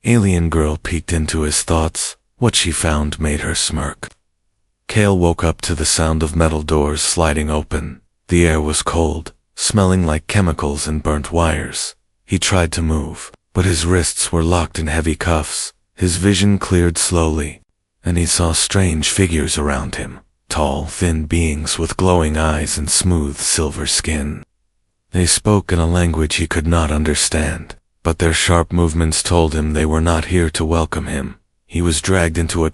Alien girl peeked into his thoughts. What she found made her smirk. Kale woke up to the sound of metal doors sliding open. The air was cold, smelling like chemicals and burnt wires. He tried to move, but his wrists were locked in heavy cuffs. His vision cleared slowly, and he saw strange figures around him. Tall, thin beings with glowing eyes and smooth silver skin. They spoke in a language he could not understand, but their sharp movements told him they were not here to welcome him. He was dragged into a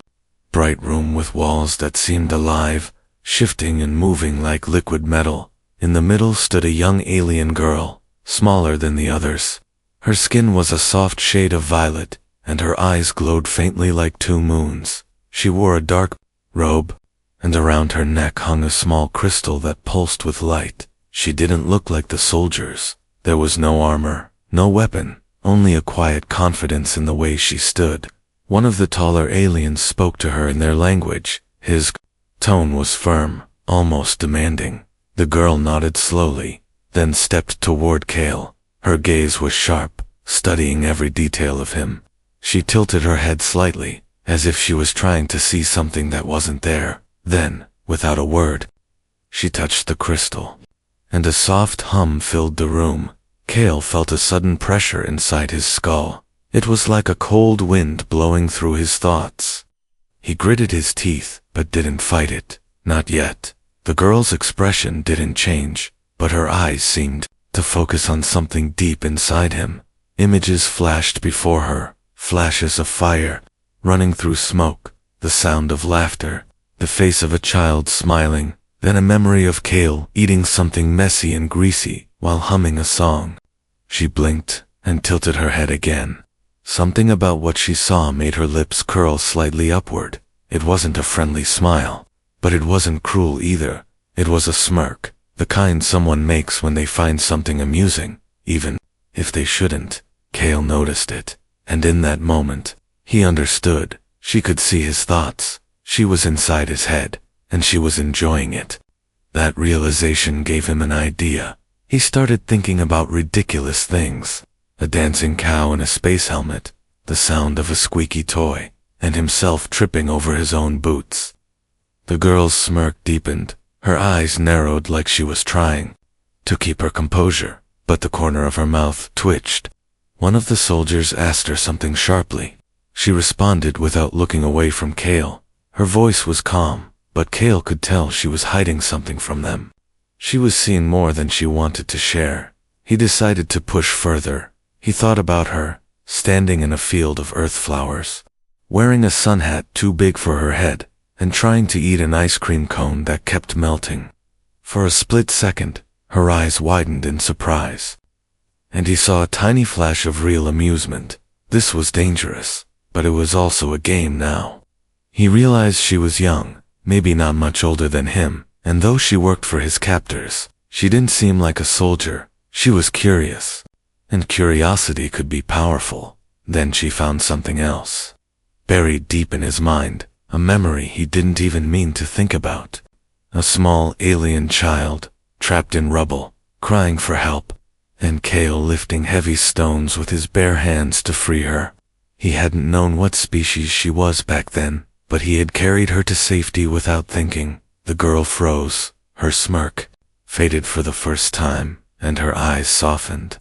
bright room with walls that seemed alive, shifting and moving like liquid metal. In the middle stood a young alien girl, smaller than the others. Her skin was a soft shade of violet, and her eyes glowed faintly like two moons. She wore a dark robe, and around her neck hung a small crystal that pulsed with light. She didn't look like the soldiers. There was no armor, no weapon, only a quiet confidence in the way she stood. One of the taller aliens spoke to her in their language. His tone was firm, almost demanding. The girl nodded slowly, then stepped toward Kale. Her gaze was sharp, studying every detail of him. She tilted her head slightly, as if she was trying to see something that wasn't there. Then, without a word, she touched the crystal, and a soft hum filled the room. Kale felt a sudden pressure inside his skull. It was like a cold wind blowing through his thoughts. He gritted his teeth, but didn't fight it. Not yet. The girl's expression didn't change, but her eyes seemed to focus on something deep inside him. Images flashed before her, flashes of fire, running through smoke, the sound of laughter, the face of a child smiling, then a memory of Kale eating something messy and greasy while humming a song. She blinked and tilted her head again. Something about what she saw made her lips curl slightly upward. It wasn't a friendly smile, but it wasn't cruel either. It was a smirk, the kind someone makes when they find something amusing, even if they shouldn't. Kale noticed it, and in that moment, he understood. She could see his thoughts. She was inside his head, and she was enjoying it. That realization gave him an idea. He started thinking about ridiculous things. A dancing cow in a space helmet, the sound of a squeaky toy, and himself tripping over his own boots. The girl's smirk deepened. Her eyes narrowed like she was trying to keep her composure, but the corner of her mouth twitched. One of the soldiers asked her something sharply. She responded without looking away from Kale. Her voice was calm, but Kale could tell she was hiding something from them. She was seeing more than she wanted to share. He decided to push further. He thought about her, standing in a field of earth flowers, wearing a sun hat too big for her head, and trying to eat an ice cream cone that kept melting. For a split second, her eyes widened in surprise, and he saw a tiny flash of real amusement. This was dangerous, but it was also a game now. He realized she was young, maybe not much older than him, and though she worked for his captors, she didn't seem like a soldier. She was curious, and curiosity could be powerful. Then she found something else, buried deep in his mind, a memory he didn't even mean to think about. A small alien child, trapped in rubble, crying for help, and Kale lifting heavy stones with his bare hands to free her. He hadn't known what species she was back then, but he had carried her to safety without thinking. The girl froze, her smirk faded for the first time, and her eyes softened.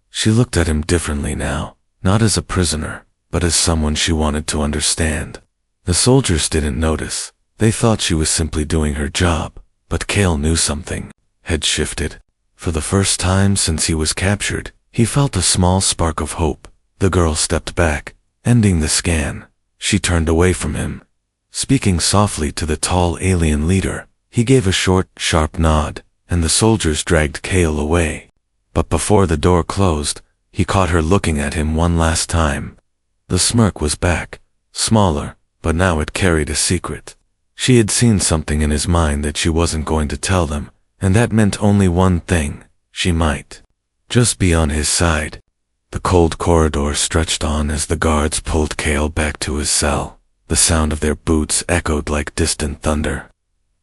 She looked at him differently now, not as a prisoner, but as someone she wanted to understand. The soldiers didn't notice. They thought she was simply doing her job, but Kale knew something had shifted. For the first time since he was captured, he felt a small spark of hope. The girl stepped back, ending the scan. She turned away from him. Speaking softly to the tall alien leader, he gave a short, sharp nod, and the soldiers dragged Kale away. But before the door closed, he caught her looking at him one last time. The smirk was back, smaller, but now it carried a secret. She had seen something in his mind that she wasn't going to tell them, and that meant only one thing: she might just be on his side. The cold corridor stretched on as the guards pulled Kale back to his cell. The sound of their boots echoed like distant thunder.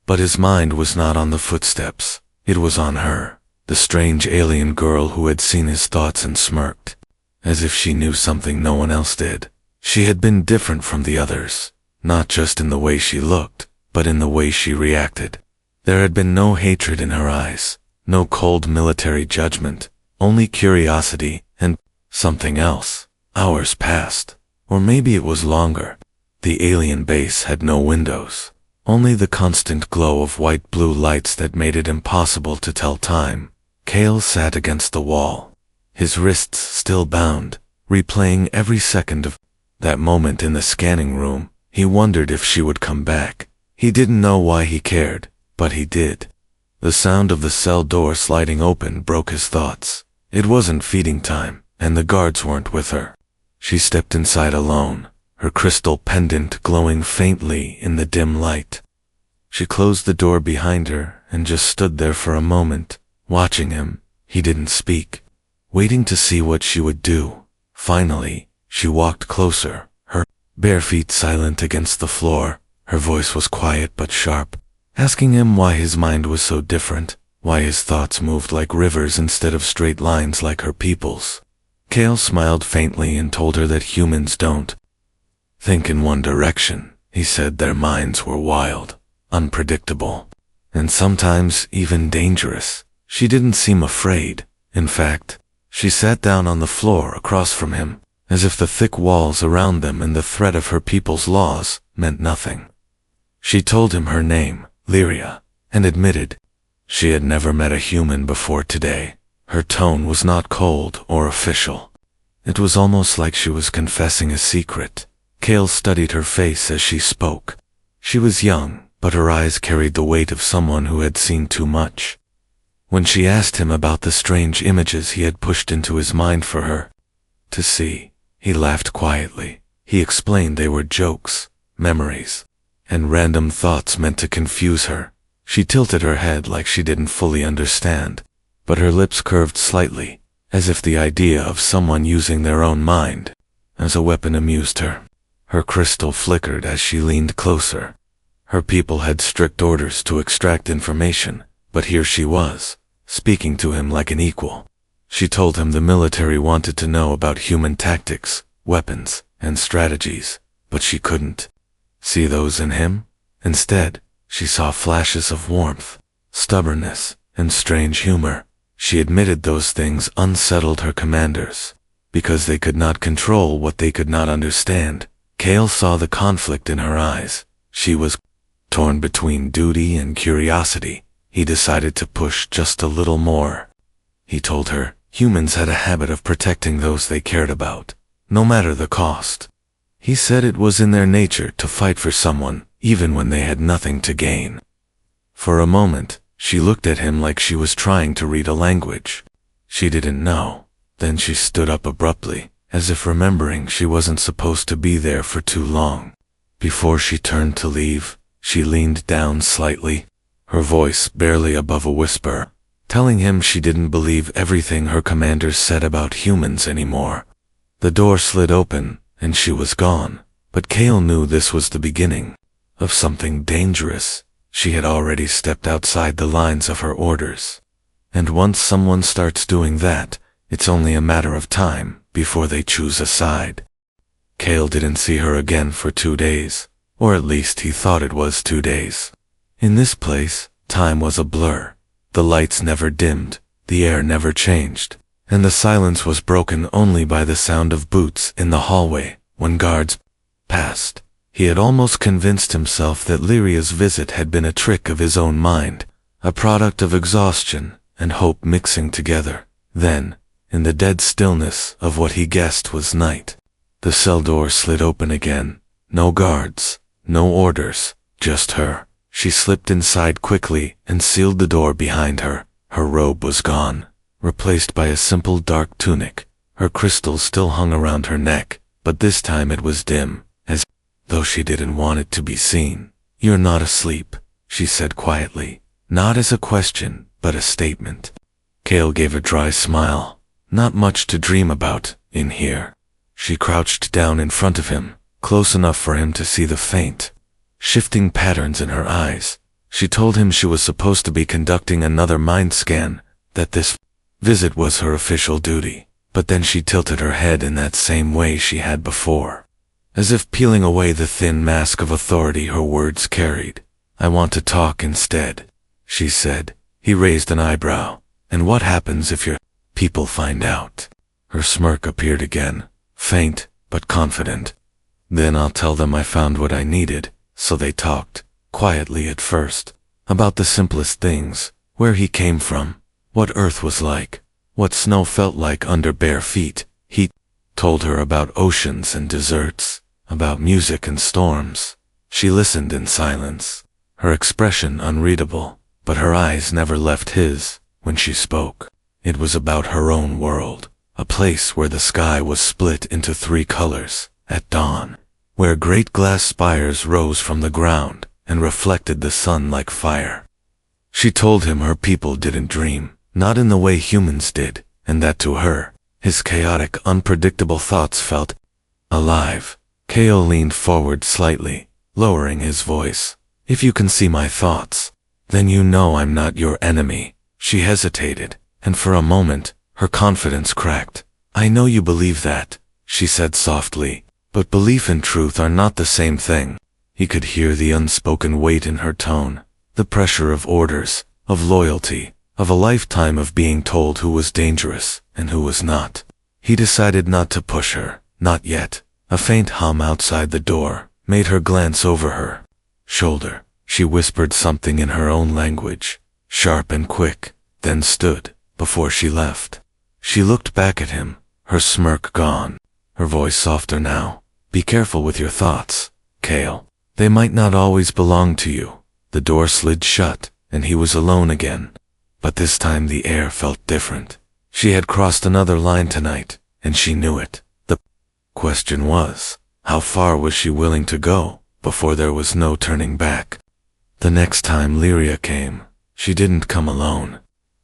But his mind was not on the footsteps. It was on her, the strange alien girl who had seen his thoughts and smirked, as if she knew something no one else did. She had been different from the others, not just in the way she looked, but in the way she reacted. There had been no hatred in her eyes, no cold military judgment, only curiosity and something else. Hours passed, or maybe it was longer. The alien base had no windows, only the constant glow of white-blue lights that made it impossible to tell time. Cale sat against the wall, his wrists still bound, replaying every second of that moment in the scanning room. He wondered if she would come back. He didn't know why he cared, but he did. The sound of the cell door sliding open broke his thoughts. It wasn't feeding time, and the guards weren't with her. She stepped inside alone, her crystal pendant glowing faintly in the dim light. She closed the door behind her and just stood there for a moment, watching him. He didn't speak, waiting to see what she would do. Finally, she walked closer, her bare feet silent against the floor. Her voice was quiet but sharp, asking him why his mind was so different, why his thoughts moved like rivers instead of straight lines like her people's. Cale smiled faintly and told her that humans don't think in one direction. He said their minds were wild, unpredictable, and sometimes even dangerous. She didn't seem afraid. In fact, she sat down on the floor across from him, as if the thick walls around them and the threat of her people's laws meant nothing. She told him her name, Lyria, and admitted she had never met a human before today. Her tone was not cold or official. It was almost like she was confessing a secret. Cale studied her face as she spoke. She was young, but her eyes carried the weight of someone who had seen too much. When she asked him about the strange images he had pushed into his mind for her to see, he laughed quietly. He explained they were jokes, memories, and random thoughts meant to confuse her. She tilted her head like she didn't fully understand, but her lips curved slightly, as if the idea of someone using their own mind as a weapon amused her. Her crystal flickered as she leaned closer. Her people had strict orders to extract information, but here she was, speaking to him like an equal. She told him the military wanted to know about human tactics, weapons, and strategies, but she couldn't see those in him. Instead, she saw flashes of warmth, stubbornness, and strange humor. She admitted those things unsettled her commanders, because they could not control what they could not understand. Cale saw the conflict in her eyes. She was torn between duty and curiosity. He decided to push just a little more. He told her humans had a habit of protecting those they cared about, no matter the cost. He said it was in their nature to fight for someone, even when they had nothing to gain. For a moment, she looked at him like she was trying to read a language she didn't know. Then she stood up abruptly, as if remembering she wasn't supposed to be there for too long. Before she turned to leave, she leaned down slightly, her voice barely above a whisper, telling him she didn't believe everything her commanders said about humans anymore. The door slid open, and she was gone, but Cale knew this was the beginning of something dangerous. She had already stepped outside the lines of her orders, and once someone starts doing that, it's only a matter of time before they choose a side. Cale didn't see her again for 2 days, or at least he thought it was 2 days. In this place, time was a blur. The lights never dimmed, the air never changed, and the silence was broken only by the sound of boots in the hallway when guards passed. He had almost convinced himself that Lyria's visit had been a trick of his own mind, a product of exhaustion and hope mixing together. Then, in the dead stillness of what he guessed was night, the cell door slid open again. No guards, no orders, just her. She slipped inside quickly and sealed the door behind her. Her robe was gone, replaced by a simple dark tunic. Her crystal still hung around her neck, but this time it was dim, as though she didn't want it to be seen. "You're not asleep," she said quietly, not as a question, but a statement. Cale gave a dry smile. Not much to dream about, in here. She crouched down in front of him, close enough for him to see the faint, shifting patterns in her eyes. She told him she was supposed to be conducting another mind scan, that this visit was her official duty, but then she tilted her head in that same way she had before. as if peeling away the thin mask of authority her words carried. "I want to talk instead," she said. He raised an eyebrow. "And what happens if your people find out?" Her smirk appeared again, faint but confident. "Then I'll tell them I found what I needed." So they talked, quietly at first, about the simplest things, where he came from, what Earth was like, what snow felt like under bare feet. He told her about oceans and deserts, about music and storms. She listened in silence, her expression unreadable, but her eyes never left his when she spoke. It was about her own world, a place where the sky was split into 3 colors at dawn, where great glass spires rose from the ground and reflected the sun like fire. She told him her people didn't dream, not in the way humans did, and that to her, his chaotic, unpredictable thoughts felt alive. Kale leaned forward slightly, lowering his voice. "If you can see my thoughts, then you know I'm not your enemy." She hesitated, and for a moment, her confidence cracked. "I know you believe that," she said softly, "but belief and truth are not the same thing." He could hear the unspoken weight in her tone, the pressure of orders, of loyalty, of a lifetime of being told who was dangerous and who was not. He decided not to push her, not yet. A faint hum outside the door made her glance over her shoulder. She whispered something in her own language, sharp and quick, then stood before she left. She looked back at him, her smirk gone, her voice softer now. "Be careful with your thoughts, Kale. They might not always belong to you." The door slid shut, and he was alone again. But this time the air felt different. She had crossed another line tonight, and she knew it. The question was, how far was she willing to go before there was no turning back? The next time Lyria came, she didn't come alone.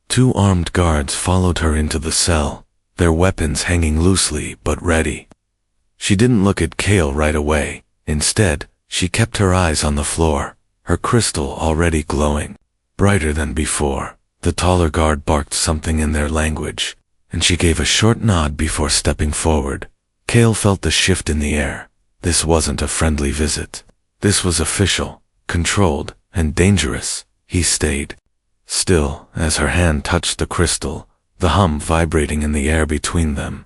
2 armed guards followed her into the cell, their weapons hanging loosely but ready. She didn't look at Kale right away. Instead, she kept her eyes on the floor, her crystal already glowing, brighter than before. The taller guard barked something in their language, and she gave a short nod before stepping forward. Kale felt the shift in the air. This wasn't a friendly visit. This was official, controlled, and dangerous. He stayed still as her hand touched the crystal, the hum vibrating in the air between them.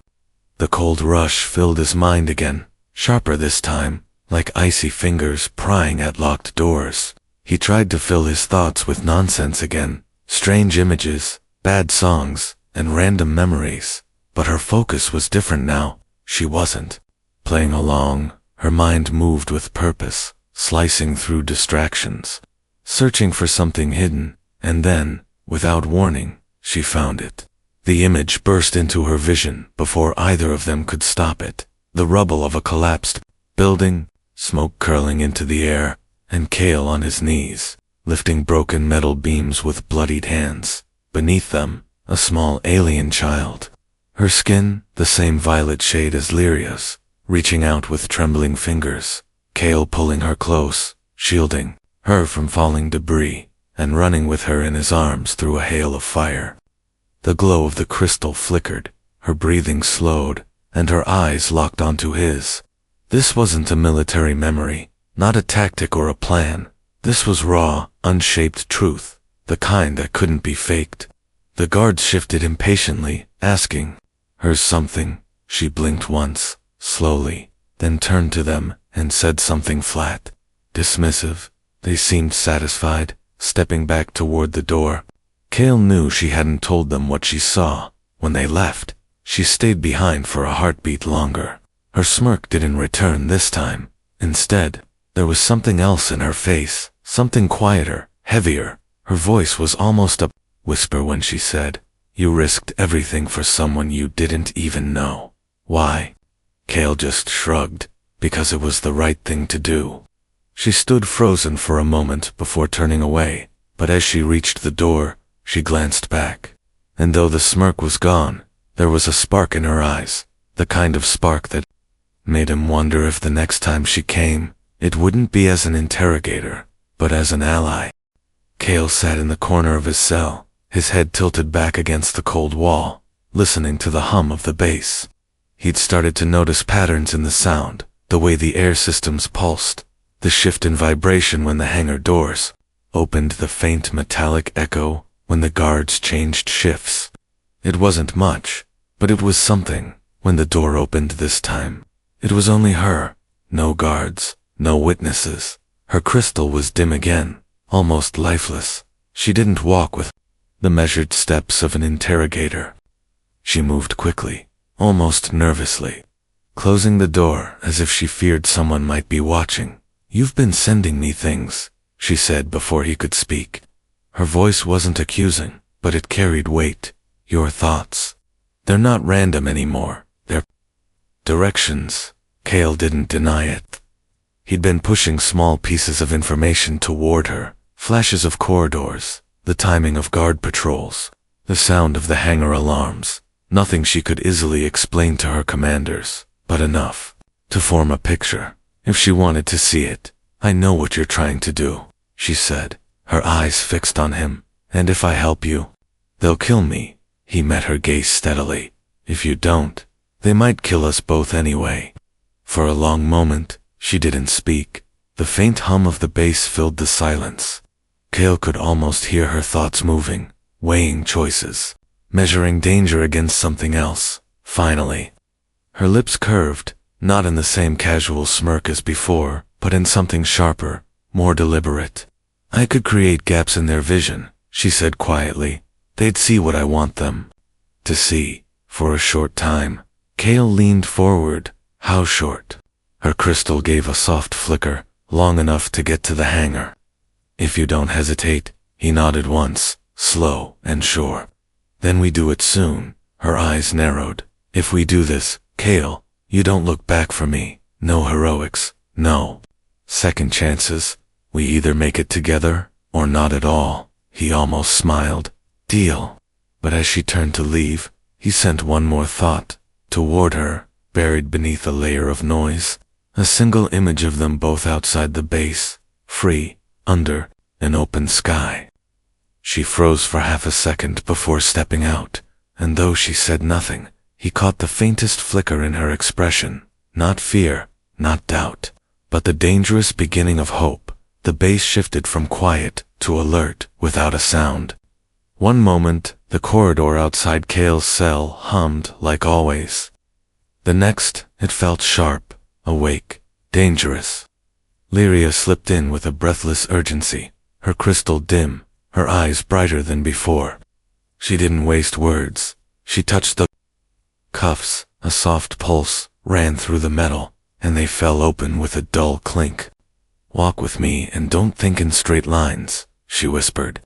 The cold rush filled his mind again, sharper this time, like icy fingers prying at locked doors. He tried to fill his thoughts with nonsense again, strange images, bad songs, and random memories. But her focus was different now. She wasn't playing along. Her mind moved with purpose, slicing through distractions, searching for something hidden, and then, without warning, she found it. The image burst into her vision before either of them could stop it. The rubble of a collapsed building, smoke curling into the air, and Kale on his knees, lifting broken metal beams with bloodied hands. Beneath them, a small alien child. Her skin, the same violet shade as Lyria's, reaching out with trembling fingers. Kale pulling her close, shielding her from falling debris, and running with her in his arms through a hail of fire. The glow of the crystal flickered, her breathing slowed, and her eyes locked onto his. This wasn't a military memory, not a tactic or a plan. This was raw, unshaped truth, the kind that couldn't be faked. The guards shifted impatiently, asking her something. She blinked once, slowly, then turned to them and said something flat, dismissive. They seemed satisfied, stepping back toward the door. Kale knew she hadn't told them what she saw. When they left, she stayed behind for a heartbeat longer. Her smirk didn't return this time. Instead, there was something else in her face, something quieter, heavier. Her voice was almost a whisper when she said, "You risked everything for someone you didn't even know. Why?" Kale just shrugged, because it was the right thing to do. She stood frozen for a moment before turning away, but as she reached the door, she glanced back. And though the smirk was gone, there was a spark in her eyes, the kind of spark that made him wonder if the next time she came, it wouldn't be as an interrogator, but as an ally. Kale sat in the corner of his cell, his head tilted back against the cold wall, listening to the hum of the bass. He'd started to notice patterns in the sound, The way the air systems pulsed, the shift in vibration when the hangar doors opened, the faint metallic echo when the guards changed shifts. It wasn't much, but it was something. When the door opened this time, it was only her. No guards, no witnesses. Her crystal was dim again, almost lifeless. She didn't walk with the measured steps of an interrogator. She moved quickly, almost nervously, closing the door as if she feared someone might be watching. "You've been sending me things," she said before he could speak. Her voice wasn't accusing, but it carried weight. "Your thoughts. They're not random anymore. They're directions." Cale didn't deny it. He'd been pushing small pieces of information toward her, flashes of corridors, the timing of guard patrols, the sound of the hangar alarms. Nothing she could easily explain to her commanders, but enough to form a picture, if she wanted to see it. "I know what you're trying to do," she said, her eyes fixed on him. "And if I help you, they'll kill me." He met her gaze steadily. "If you don't, they might kill us both anyway." For a long moment, she didn't speak. The faint hum of the bass filled the silence. Cale could almost hear her thoughts moving, weighing choices, measuring danger against something else. Finally, her lips curved, not in the same casual smirk as before, but in something sharper, more deliberate. "I could create gaps in their vision," she said quietly. "They'd see what I want them to see." For a short time, Cale leaned forward. How short? Her crystal gave a soft flicker, long enough to get to the hangar. "If you don't hesitate," he nodded once, slow and sure. "Then we do it soon." Her eyes narrowed. "If we do this, Cale, you don't look back for me. No heroics, no second chances. We either make it together, or not at all." He almost smiled. "Deal." But as she turned to leave, he sent one more thought toward her, buried beneath a layer of noise. A single image of them both outside the base, free, under an open sky. She froze for half a second before stepping out, and though she said nothing, he caught the faintest flicker in her expression. Not fear, not doubt, but the dangerous beginning of hope. The base shifted from quiet to alert without a sound. One moment, the corridor outside Cale's cell hummed like always. The next, it felt sharp, awake, dangerous. Lyria slipped in with a breathless urgency, her crystal dim, her eyes brighter than before. She didn't waste words. She touched the cuffs. A soft pulse ran through the metal, and they fell open with a dull clink. "Walk with me and don't think in straight lines," she whispered.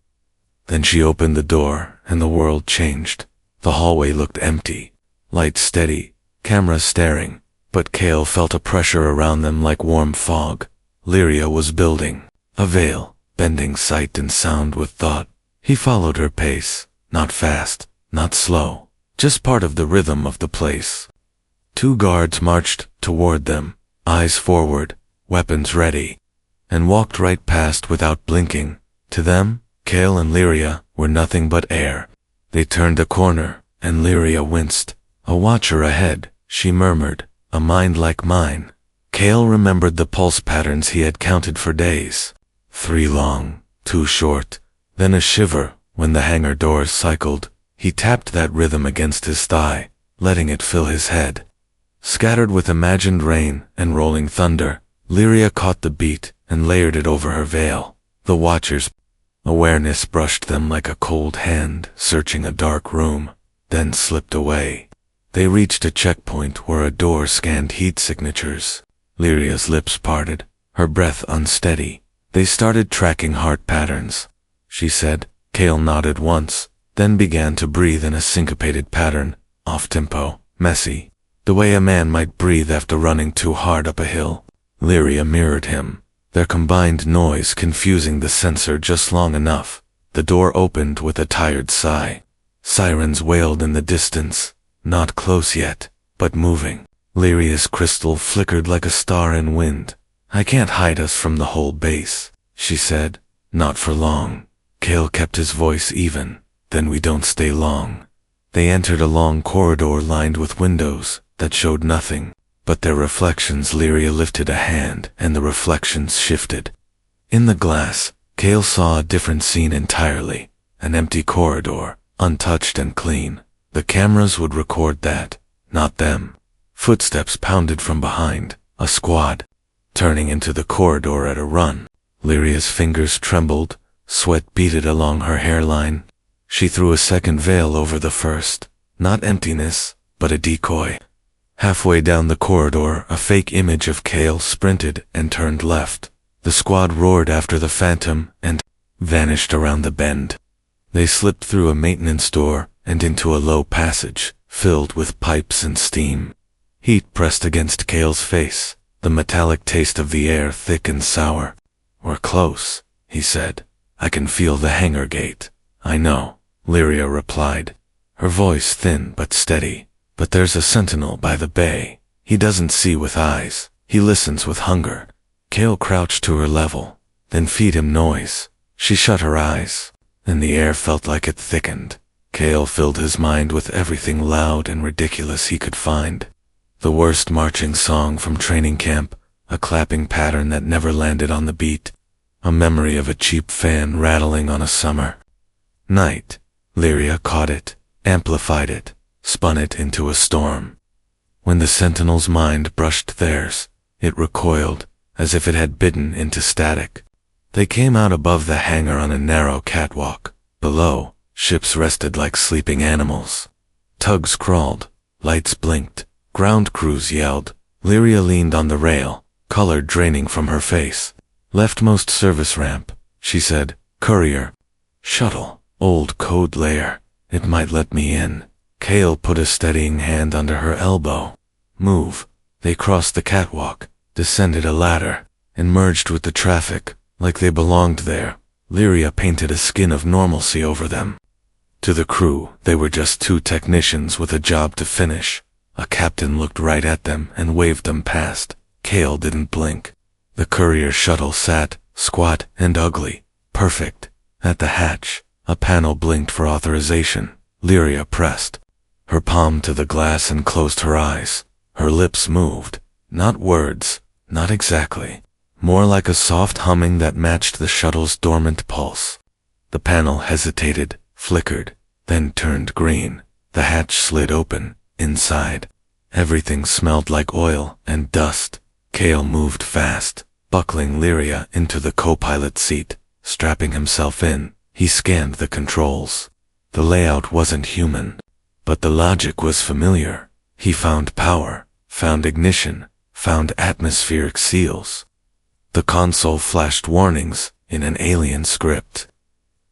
Then she opened the door, and the world changed. The hallway looked empty, light steady, cameras staring, but Cale felt a pressure around them like warm fog. Lyria was building a veil, bending sight and sound with thought. He followed her pace, not fast, not slow, just part of the rhythm of the place. 2 guards marched toward them, eyes forward, weapons ready, and walked right past without blinking. To them, Cale and Lyria were nothing but air. They turned a corner, and Lyria winced. "A watcher ahead," she murmured, "a mind like mine." Cale remembered the pulse patterns he had counted for days. 3 long, 2 short, then a shiver when the hangar doors cycled. He tapped that rhythm against his thigh, letting it fill his head. Scattered with imagined rain and rolling thunder, Lyria caught the beat and layered it over her veil. The watchers' awareness brushed them like a cold hand searching a dark room, then slipped away. They reached a checkpoint where a door scanned heat signatures. Lyria's lips parted, her breath unsteady. They started tracking heart patterns, she said. Cale nodded once, then began to breathe in a syncopated pattern, off-tempo, messy, the way a man might breathe after running too hard up a hill. Lyria mirrored him, their combined noise confusing the sensor just long enough. The door opened with a tired sigh. Sirens wailed in the distance, not close yet, but moving. Lyria's crystal flickered like a star in wind. "I can't hide us from the whole base," she said. "Not for long." Cale kept his voice even. "Then we don't stay long." They entered a long corridor lined with windows that showed nothing. but their reflections. Lyria lifted a hand, and the reflections shifted. In the glass, Cale saw a different scene entirely. An empty corridor, untouched and clean. The cameras would record that, not them. Footsteps pounded from behind, a squad, turning into the corridor at a run. Lyria's fingers trembled, sweat beaded along her hairline. She threw a second veil over the first, not emptiness, but a decoy. Halfway down the corridor, a fake image of Cale sprinted and turned left. The squad roared after the phantom and vanished around the bend. They slipped through a maintenance door and into a low passage, filled with pipes and steam. Heat pressed against Cale's face, the metallic taste of the air thick and sour. "We're close," he said. "I can feel the hangar gate." "I know," Lyria replied, her voice thin but steady. "But there's a sentinel by the bay. He doesn't see with eyes, he listens with hunger." Cale crouched to her level, then feed him noise. She shut her eyes, and the air felt like it thickened. Cale filled his mind with everything loud and ridiculous he could find. The worst marching song from training camp, a clapping pattern that never landed on the beat, a memory of a cheap fan rattling on a summer night. Lyria caught it, amplified it, spun it into a storm. When the sentinel's mind brushed theirs, it recoiled, as if it had bitten into static. They came out above the hangar on a narrow catwalk. Below, ships rested like sleeping animals. Tugs crawled, lights blinked, ground crews yelled. Lyria leaned on the rail, color draining from her face. "Leftmost service ramp," she said. "Courier. Shuttle. Old code layer. It might let me in." Cale put a steadying hand under her elbow. "Move." They crossed the catwalk, descended a ladder, and merged with the traffic, like they belonged there. Lyria painted a skin of normalcy over them. To the crew, they were just two technicians with a job to finish. A captain looked right at them and waved them past. Cale didn't blink. The courier shuttle sat, squat and ugly, perfect. At the hatch, a panel blinked for authorization. Lyria pressed her palm to the glass and closed her eyes. Her lips moved. Not words, not exactly. More like a soft humming that matched the shuttle's dormant pulse. The panel hesitated, flickered, then turned green. The hatch slid open. Inside, everything smelled like oil and dust. Cale moved fast, buckling Lyria into the co-pilot seat. Strapping himself in, he scanned the controls. The layout wasn't human, but the logic was familiar. He found power, found ignition, found atmospheric seals. The console flashed warnings in an alien script.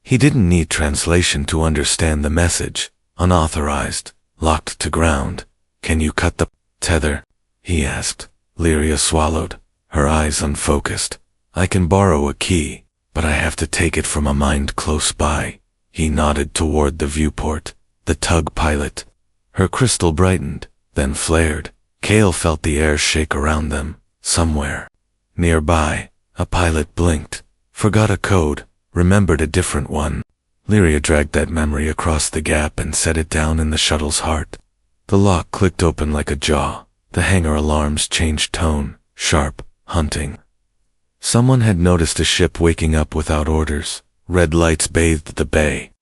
He didn't need translation to understand the message. Unauthorized, locked to ground. "Can you cut the tether?" he asked. Lyria swallowed, her eyes unfocused. "I can borrow a key, but I have to take it from a mind close by." He nodded toward the viewport, the tug pilot. Her crystal brightened, then flared. Cale felt the air shake around them. Somewhere nearby, a pilot blinked, forgot a code, remembered a different one. Lyria dragged that memory across the gap and set it down in the shuttle's heart. The lock clicked open like a jaw. The hangar alarms changed tone, sharp, hunting. Someone had noticed a ship waking up without orders. Red lights bathed the bay.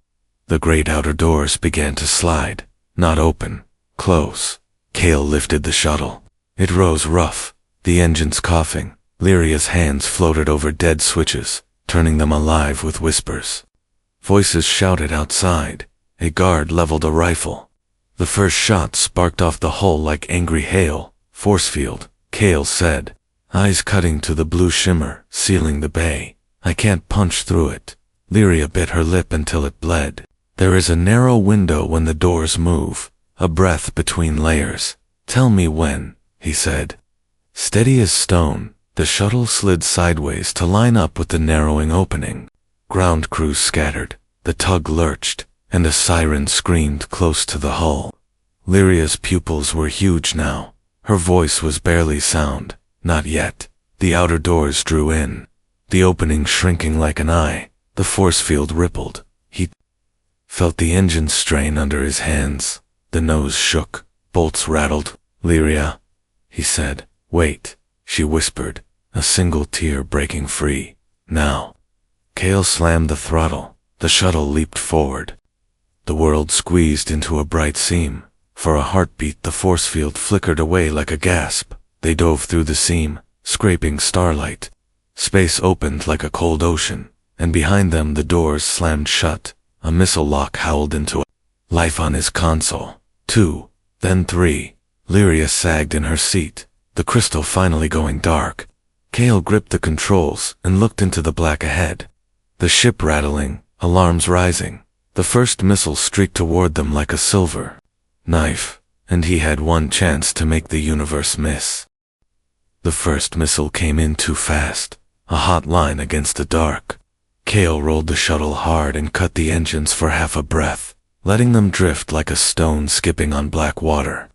The great outer doors began to slide, not open, close. Cale lifted the shuttle. It rose rough, the engines coughing. Lyria's hands floated over dead switches, turning them alive with whispers. Voices shouted outside. A guard leveled a rifle. The first shot sparked off the hull like angry hail. "Force field," Cale said, eyes cutting to the blue shimmer, sealing the bay. "I can't punch through it." Lyria bit her lip until it bled. "There is a narrow window when the doors move, a breath between layers." "Tell me when," he said. Steady as stone, the shuttle slid sideways to line up with the narrowing opening. Ground crews scattered, the tug lurched, and a siren screamed close to the hull. Lyria's pupils were huge now. Her voice was barely sound. Not yet. The outer doors drew in, the opening shrinking like an eye. The force field rippled. He felt the engine strain under his hands. The nose shook. Bolts rattled. "Lyria." he said. Wait, she whispered, a single tear breaking free. Now. Cale slammed the throttle. The shuttle leaped forward. The world squeezed into a bright seam. For a heartbeat the force field flickered away like a gasp. They dove through the seam, scraping starlight. Space opened like a cold ocean, and behind them the doors slammed shut. A missile lock howled into life on his console. 2, then 3. Lyria sagged in her seat, the crystal finally going dark. Cale gripped the controls and looked into the black ahead. The ship rattling, alarms rising. The first missile streaked toward them like a silver knife, and he had one chance to make the universe miss. The first missile came in too fast, a hot line against the dark. Cale rolled the shuttle hard and cut the engines for half a breath, letting them drift like a stone skipping on black water.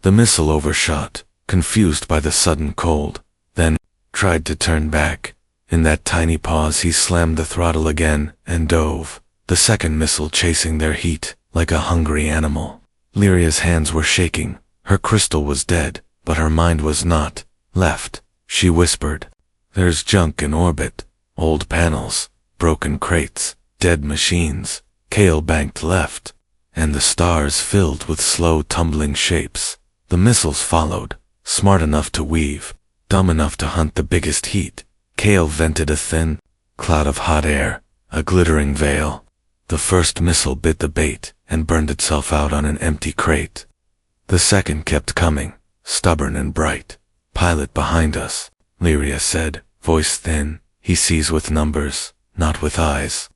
The missile overshot, confused by the sudden cold, then tried to turn back. In that tiny pause he slammed the throttle again and dove, the second missile chasing their heat like a hungry animal. Lyria's hands were shaking. Her crystal was dead, but her mind was not. Left, she whispered. There's junk in orbit, old panels, broken crates, dead machines. Cale banked left, and the stars filled with slow tumbling shapes. The missiles followed, smart enough to weave, dumb enough to hunt the biggest heat. Cale vented a thin cloud of hot air, a glittering veil. The first missile bit the bait and burned itself out on an empty crate. The second kept coming, stubborn and bright. Pilot behind us, Lyria said, voice thin. He sees with numbers, not with eyes.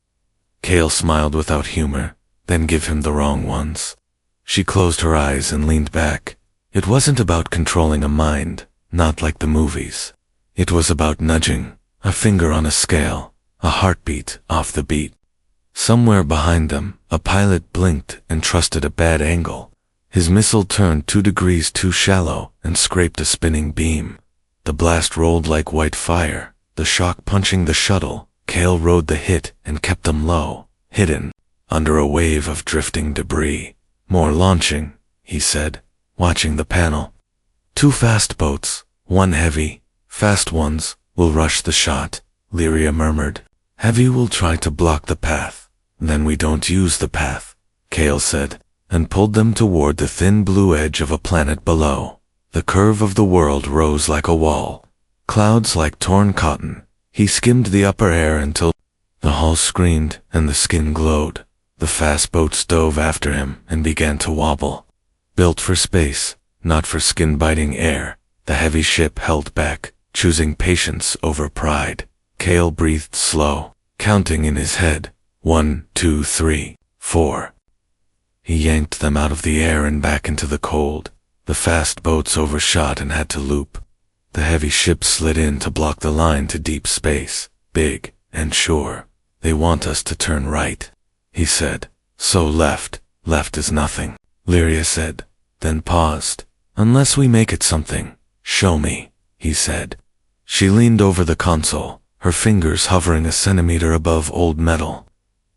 Cale smiled without humor, then give him the wrong ones. She closed her eyes and leaned back. It wasn't about controlling a mind, not like the movies. It was about nudging, a finger on a scale, a heartbeat off the beat. Somewhere behind them, a pilot blinked and trusted a bad angle. His missile turned 2 degrees too shallow and scraped a spinning beam. The blast rolled like white fire, the shock punching the shuttle. Cale rode the hit and kept them low, hidden, under a wave of drifting debris. More launching, he said, watching the panel. 2 fast boats, 1 heavy. Fast ones will rush the shot, Lyria murmured. Heavy will try to block the path. Then we don't use the path, Cale said, and pulled them toward the thin blue edge of a planet below. The curve of the world rose like a wall. Clouds like torn cotton. He skimmed the upper air until the hull screamed and the skin glowed. The fast boats dove after him and began to wobble. Built for space, not for skin-biting air, the heavy ship held back, choosing patience over pride. Cale breathed slow, counting in his head. 1, 2, 3, 4. He yanked them out of the air and back into the cold. The fast boats overshot and had to loop. The heavy ship slid in to block the line to deep space, big and sure. They want us to turn right, he said. So left is nothing, Lyria said, then paused. Unless we make it something, show me, he said. She leaned over the console, her fingers hovering a centimeter above old metal.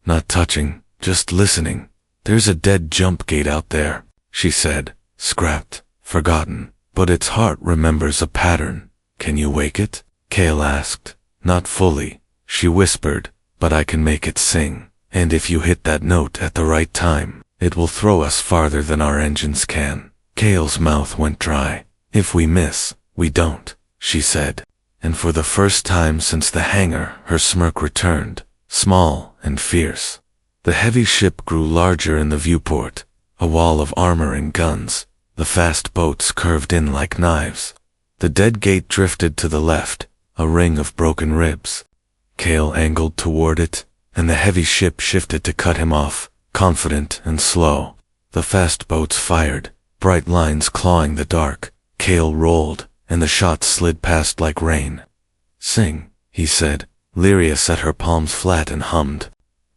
Not touching, just listening. There's a dead jump gate out there, she said, scrapped, forgotten, but its heart remembers a pattern. Can you wake it? Cale asked. Not fully, she whispered, but I can make it sing. And if you hit that note at the right time, it will throw us farther than our engines can. Cale's mouth went dry. If we miss, we don't, she said. And for the first time since the hangar, her smirk returned, small and fierce. The heavy ship grew larger in the viewport, a wall of armor and guns. The fast boats curved in like knives. The dead gate drifted to the left, a ring of broken ribs. Cale angled toward it, and the heavy ship shifted to cut him off, confident and slow. The fast boats fired, bright lines clawing the dark. Cale rolled, and the shots slid past like rain. Sing, he said. Lyria set her palms flat and hummed.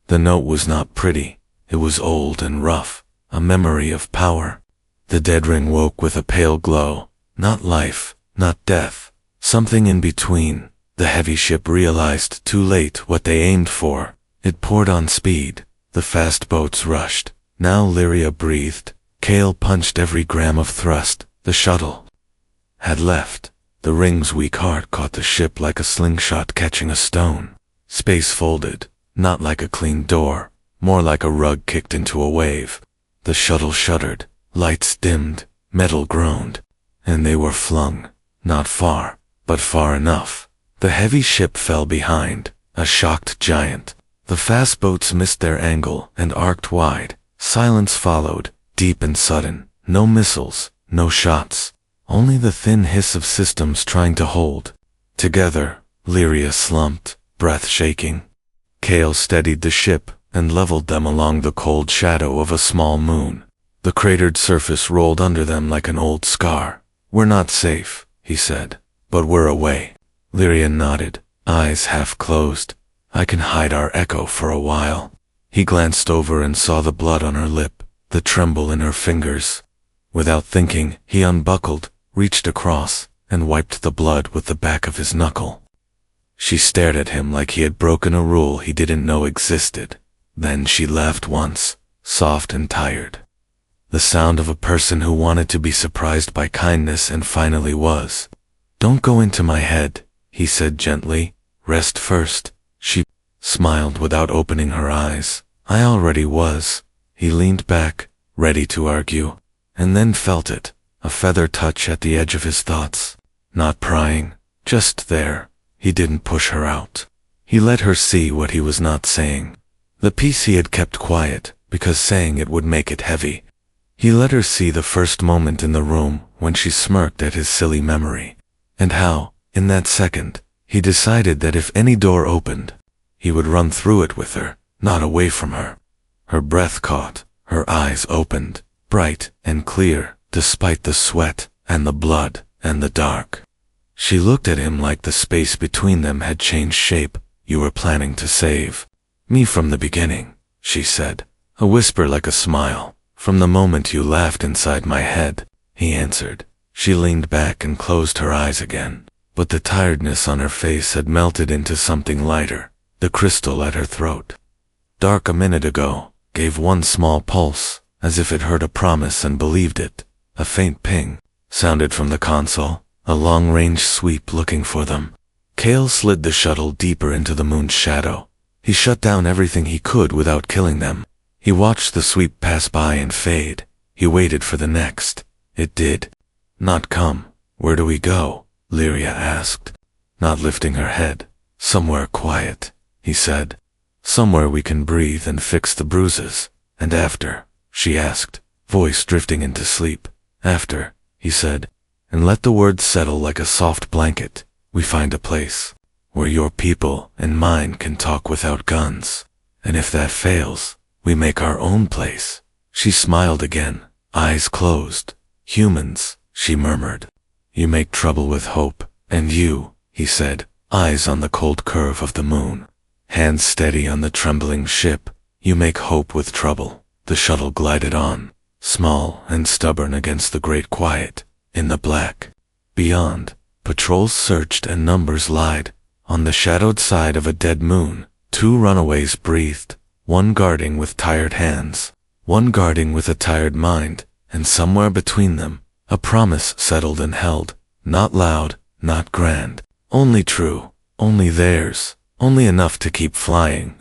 The note was not pretty. It was old and rough, a memory of power. The dead ring woke with a pale glow. Not life, not death, something in between. The heavy ship realized too late what they aimed for. It poured on speed. The fast boats rushed. Now Lyria breathed. Cale punched every gram of thrust. The shuttle had left. The ring's weak heart caught the ship like a slingshot catching a stone. Space folded, not like a clean door, more like a rug kicked into a wave. The shuttle shuddered, lights dimmed, metal groaned, and they were flung, not far, but far enough. The heavy ship fell behind, a shocked giant. The fast boats missed their angle and arced wide. Silence followed, deep and sudden. No missiles, no shots. Only the thin hiss of systems trying to hold. Together, Lyria slumped, breath shaking. Kale steadied the ship and leveled them along the cold shadow of a small moon. The cratered surface rolled under them like an old scar. "We're not safe," he said, "but we're away." Lyria nodded, eyes half closed. "I can hide our echo for a while." He glanced over and saw the blood on her lip, the tremble in her fingers. Without thinking, he unbuckled, reached across, and wiped the blood with the back of his knuckle. She stared at him like he had broken a rule he didn't know existed. Then she laughed once, soft and tired. The sound of a person who wanted to be surprised by kindness and finally was. "Don't go into my head," he said gently. "Rest first." She smiled without opening her eyes. "I already was." He leaned back, ready to argue, and then felt it, a feather touch at the edge of his thoughts. Not prying, just there. He didn't push her out. He let her see what he was not saying. The piece he had kept quiet, because saying it would make it heavy. He let her see the first moment in the room when she smirked at his silly memory, and how, in that second, he decided that if any door opened, he would run through it with her, not away from her. Her breath caught, her eyes opened, bright and clear, despite the sweat and the blood and the dark. She looked at him like the space between them had changed shape. "You were planning to save me from the beginning," she said, a whisper like a smile. "From the moment you laughed inside my head," he answered. She leaned back and closed her eyes again, but the tiredness on her face had melted into something lighter, the crystal at her throat. Dark a minute ago, gave one small pulse, as if it heard a promise and believed it. A faint ping sounded from the console, a long-range sweep looking for them. Kale slid the shuttle deeper into the moon's shadow. He shut down everything he could without killing them. He watched the sweep pass by and fade. He waited for the next. It did not come. "Where do we go?" Lyria asked, not lifting her head. "Somewhere quiet," he said. "Somewhere we can breathe and fix the bruises." "And after?" she asked, voice drifting into sleep. "After," he said, and let the words settle like a soft blanket. "We find a place where your people and mine can talk without guns. And if that fails, we make our own place." She smiled again, eyes closed. "Humans," she murmured. "You make trouble with hope. And you," he said, eyes on the cold curve of the moon, hands steady on the trembling ship. "You make hope with trouble." The shuttle glided on, small and stubborn against the great quiet. In the black beyond, patrols searched and numbers lied. On the shadowed side of a dead moon, two runaways breathed, one guarding with tired hands, one guarding with a tired mind, and somewhere between them, a promise settled and held, not loud, not grand, only true, only theirs, only enough to keep flying.